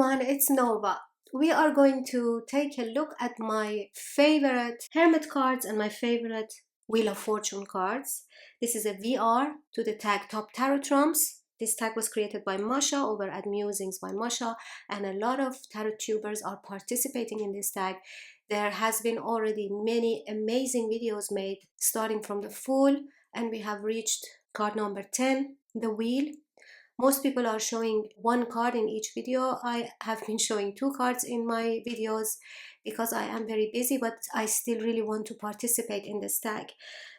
everyone, it's Nova. We are going to take a look at my favorite Hermit cards and my favorite Wheel of Fortune cards. This is a VR to the tag Top Tarot Trumps. This tag was created by Masha over at Musings by Masha, and a lot of tarot tubers are participating in this tag. There has been already many amazing videos made starting from the Fool, and we have reached card number 10, the Wheel. Most people are showing one card in each video. I have been showing 2 cards in my videos because I am very busy, but I still really want to participate in this tag.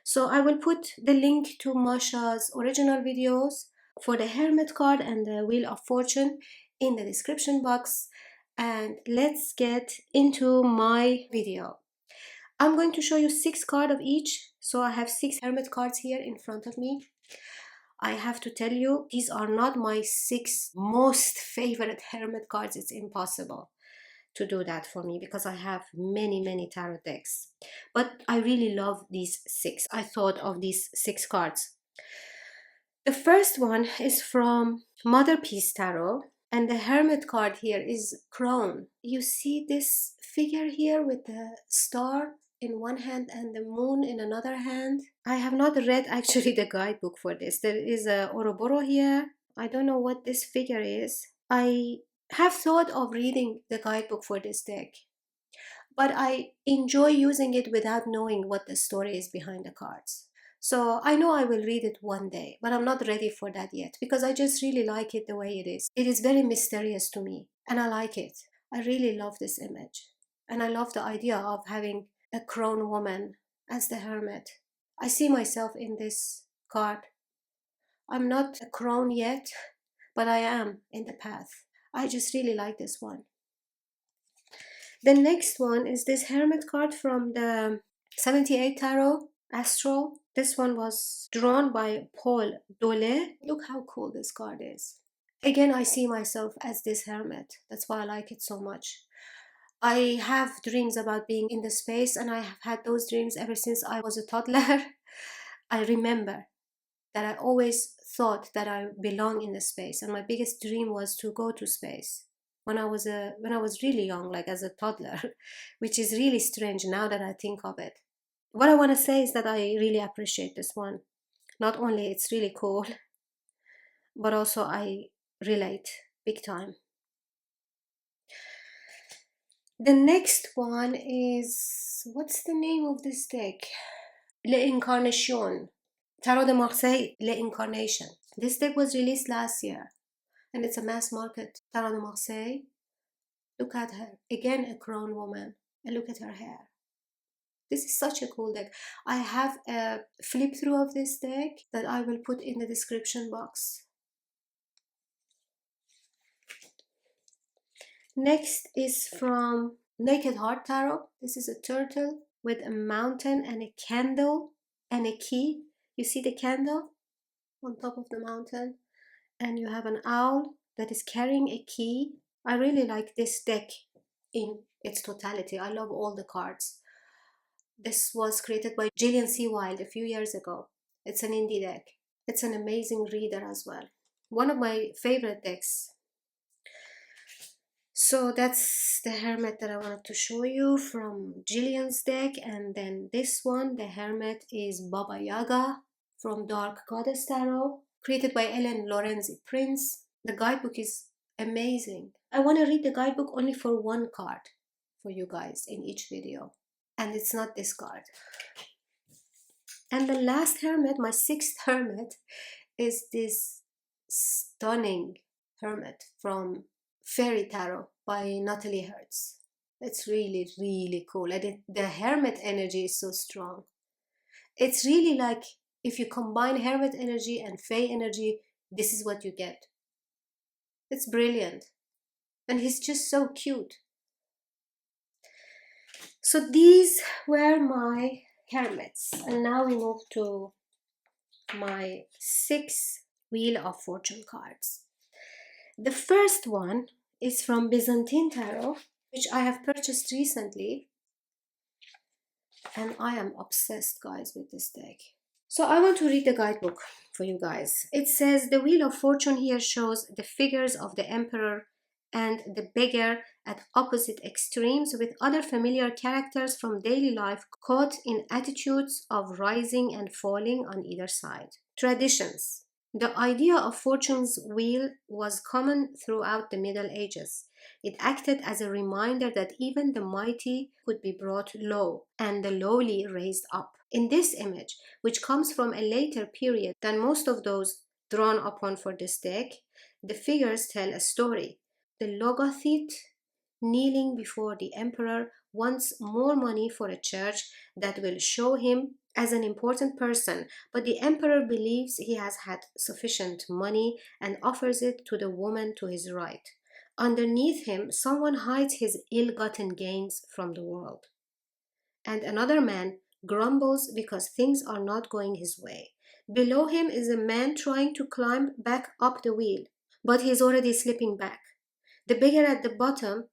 So I will put the link to Masha's original videos for the Hermit card and the Wheel of Fortune in the description box. And let's get into my video. I'm going to show you 6 cards of each. So I have 6 Hermit cards here in front of me. I have to tell you, these are not my 6 most favorite Hermit cards. It's impossible to do that for me because I have many tarot decks. But I really love these 6. I thought of these 6 cards. The first one is from Mother Peace Tarot, and the Hermit card here is Crown. You see this figure here with the star in one hand and the moon in another hand. I have not read actually the guidebook for this. There is a Ouroboros here. I don't know what this figure is. I have thought of reading the guidebook for this deck, but I enjoy using it without knowing what the story is behind the cards. So I know I will read it one day, but I'm not ready for that yet because I just really like it the way it is. It is very mysterious to me and I like it. I really love this image and I love the idea of having a crone woman as the hermit. I see myself in this card. I'm not a crone yet, but I am in the path. I just really like this one. The next one is this Hermit card from the 78 Tarot Astral. This one was drawn by Paul Dole. Look how cool this card is. Again, I see myself as this hermit. That's why I like it so much. I have dreams about being in the space, and I have had those dreams ever since I was a toddler. I remember that I always thought that I belong in the space, and my biggest dream was to go to space when I was really young, like as a toddler, which is really strange now that I think of it. What I want to say is that I really appreciate this one. Not only it's really cool, but also I relate big time. The next one is, what's the name of this deck? L'Incarnation. Tarot de Marseille, L'Incarnation. This deck was released last year, and it's a mass market Tarot de Marseille. Look at her. Again, a crown woman. And look at her hair. This is such a cool deck. I have a flip through of this deck that I will put in the description box. Next is from Naked Heart Tarot. This is a turtle with a mountain and a candle and a key. You see the candle on top of the mountain, and you have an owl that is carrying a key. I really like this deck in its totality. I love all the cards. This was created by Gillian C. Wilde a few years ago. It's an indie deck. It's an amazing reader as well. One of my favorite decks. So that's the Hermit that I wanted to show you from Gillian's deck. And then this one, the Hermit, is Baba Yaga from Dark Goddess Tarot, created by Ellen Lorenzi Prince. The guidebook is amazing. I want to read the guidebook only for one card for you guys in each video. And it's not this card. And the last Hermit, my 6th Hermit, is this stunning Hermit from Fairy Tarot by Natalie Hertz. It's really cool. And the Hermit energy is so strong. It's really like if you combine Hermit energy and Fae energy, this is what you get. It's brilliant. And he's just so cute. So these were my Hermits. And now we move to my 6 Wheel of Fortune cards. The first one is from Byzantine Tarot, which I have purchased recently. And I am obsessed, guys, with this deck. So I want to read the guidebook for you guys. It says the Wheel of Fortune here shows the figures of the Emperor and the beggar at opposite extremes, with other familiar characters from daily life caught in attitudes of rising and falling on either side. Traditions. The idea of fortune's wheel was common throughout the Middle Ages. It acted as a reminder that even the mighty could be brought low and the lowly raised up. In this image, which comes from a later period than most of those drawn upon for this deck, the figures tell a story. The logothete, kneeling before the emperor, wants more money for a church that will show him as an important person, but the emperor believes he has had sufficient money and offers it to the woman to his right. Underneath him, someone hides his ill gotten gains from the world. And another man grumbles because things are not going his way. Below him is a man trying to climb back up the wheel, but he is already slipping back. The beggar at the bottom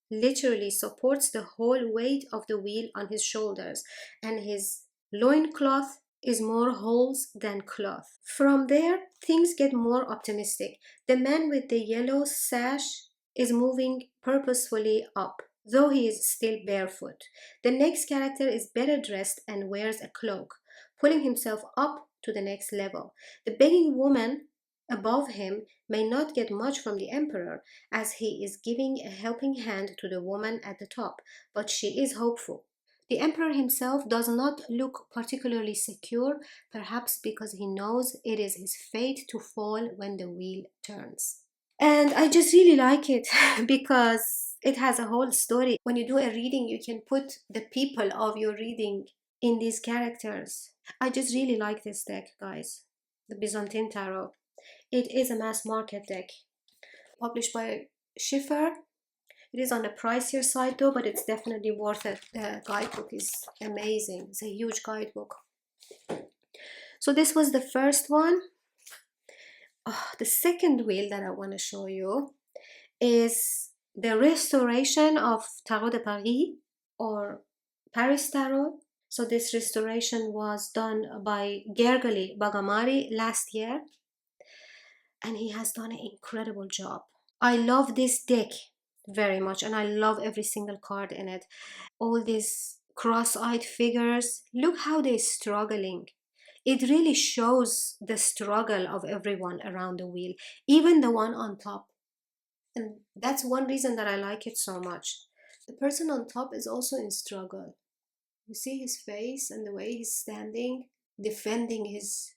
literally supports the whole weight of the wheel on his shoulders, and his loincloth is more holes than cloth. From there, things get more optimistic. The man with the yellow sash is moving purposefully up, though he is still barefoot. The next character is better dressed and wears a cloak, pulling himself up to the next level. The begging woman above him may not get much from the emperor, as he is giving a helping hand to the woman at the top, but she is hopeful. The emperor himself does not look particularly secure, perhaps because he knows it is his fate to fall when the wheel turns. And I just really like it because it has a whole story. When you do a reading, you can put the people of your reading in these characters. I just really like this deck, guys. The Byzantine Tarot. It is a mass market deck published by Schiffer. It is on the pricier side though, but it's definitely worth it. The guidebook is amazing. It's a huge guidebook. So this was the first one. The second wheel that I want to show you is the restoration of Tarot de Paris or Paris Tarot. So this restoration was done by Gergely Bagamari last year, and he has done an incredible job. I love this deck very much, and I love every single card in it. All these cross-eyed figures, look how they're struggling. It really shows the struggle of everyone around the wheel, even the one on top. And that's one reason that I like it so much. The person on top is also in struggle. You see his face and the way he's standing, defending his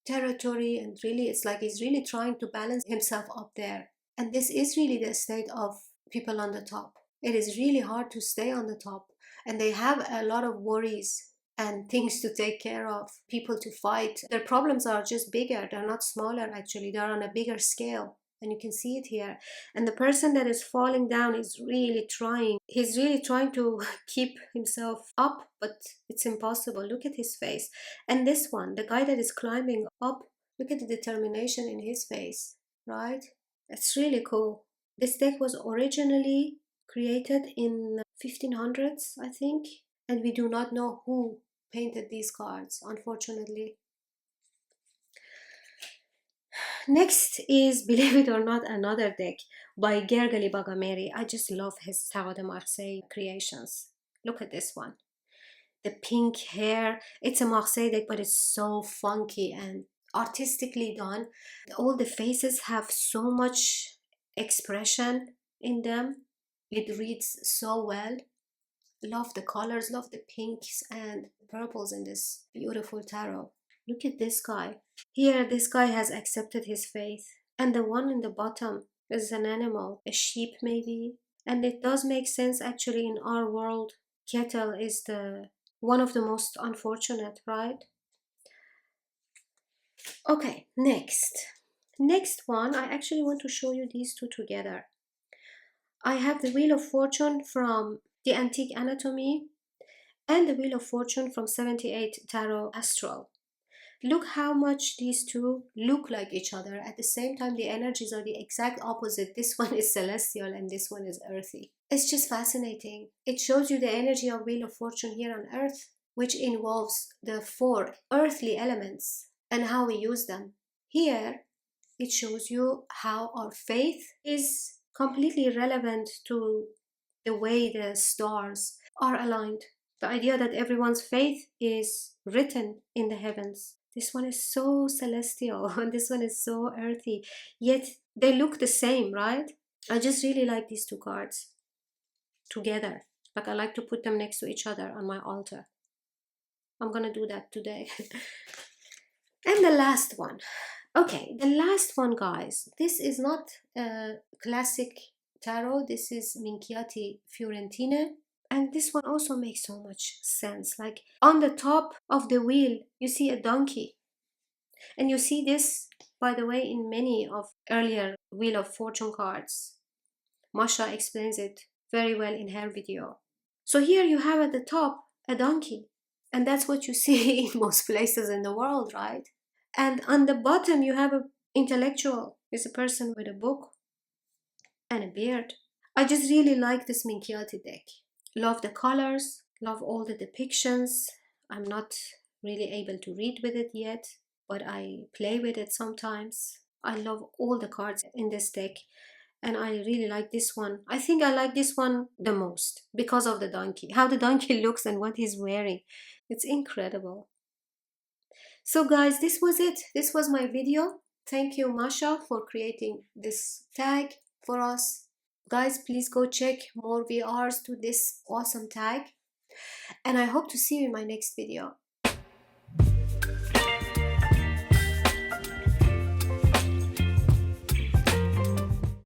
territory, and really it's like he's really trying to balance himself up there. And this is really the state of people on the top. It is really hard to stay on the top, and they have a lot of worries and things to take care of, people to fight. Their problems are just bigger, they're not smaller actually, they're on a bigger scale. And you can see it here. And the person that is falling down is really trying. He's really trying to keep himself up, but it's impossible. Look at his face. And this one, the guy that is climbing up, look at the determination in his face, right? It's really cool. This deck was originally created in 1500s, I think. And we do not know who painted these cards, unfortunately. Next is, believe it or not, another deck by Gergely Bagameri. I just love his Tarot de Marseille creations. Look at this one. The pink hair. It's a Marseille deck, but it's so funky and artistically done. All the faces have so much expression in them. It reads so well. Love the colors, love the pinks and purples in this beautiful tarot. Look at this guy. Here, this guy has accepted his faith. And the one in the bottom is an animal, a sheep maybe. And it does make sense actually in our world. Cattle is the one of the most unfortunate, right? Okay, next. Next one, I actually want to show you these two together. I have the Wheel of Fortune from the Antique Anatomy and the Wheel of Fortune from 78 Tarot Astral. Look how much these two look like each other. At the same time, the energies are the exact opposite. This one is celestial and this one is earthy. It's just fascinating. It shows you the energy of Wheel of Fortune here on Earth, which involves the 4 earthly elements and how we use them. Here, it shows you how our faith is completely relevant to the way the stars are aligned. The idea that everyone's faith is written in the heavens. This one is so celestial and this one is so earthy, yet they look the same, right? I just really like these two cards together. Like, I like to put them next to each other on my altar. I'm gonna do that today. And the last one. Okay, the last one, guys. This is not a classic tarot. This is Minchiati Fiorentine. And this one also makes so much sense. Like, on the top of the wheel, you see a donkey. And you see this, by the way, in many of earlier Wheel of Fortune cards. Masha explains it very well in her video. So here you have at the top a donkey. And that's what you see in most places in the world, right? And on the bottom you have an intellectual. It's a person with a book and a beard. I just really like this Minchiati deck. Love the colors, love all the depictions. I'm not really able to read with it yet, but I play with it sometimes. I love all the cards in this deck, and I really like this one. I think I like this one the most because of the donkey, how the donkey looks and what he's wearing. It's incredible. So guys, this was it. This was my video. Thank you, Masha, for creating this tag for us. Guys, please go check more VRs to this awesome tag. And I hope to see you in my next video.